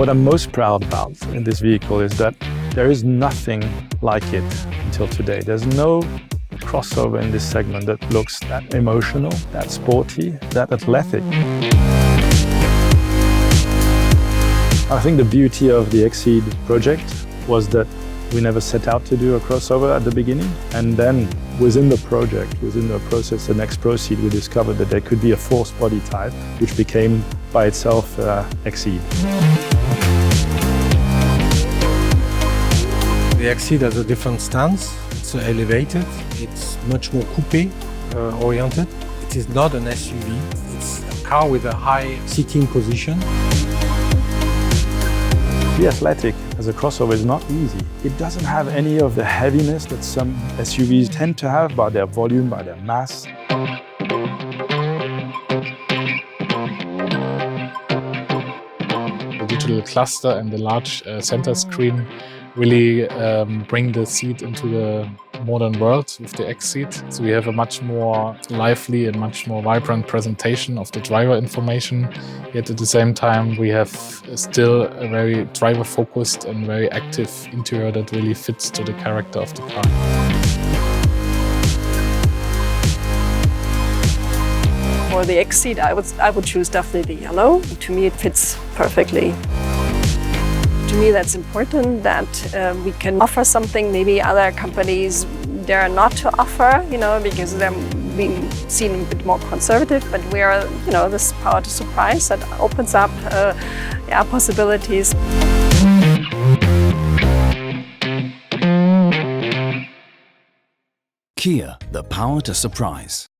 What I'm most proud about in this vehicle is that there is nothing like it until today. There's no crossover in this segment that looks that emotional, that sporty, that athletic. I think the beauty of the XCeed project was that we never set out to do a crossover at the beginning, and then within the project, within the process, the next XCeed, we discovered that there could be a fourth body type, which became by itself XCeed. The XCeed has a different stance. It's elevated. It's much more coupe oriented. It is not an SUV. It's a car with a high seating position. The athletic as a crossover is not easy. It doesn't have any of the heaviness that some SUVs tend to have by their volume, by their mass. The digital cluster and the large center screen really bring the seat into the modern world with the XCeed. So we have a much more lively and much more vibrant presentation of the driver information. Yet at the same time, we have still a very driver-focused and very active interior that really fits to the character of the car. For the XCeed, I would choose definitely the yellow. To me, it fits perfectly. To me, that's important that we can offer something maybe other companies dare not to offer, because they're being seen a bit more conservative. But we are, this power to surprise that opens up possibilities. Kia, the power to surprise.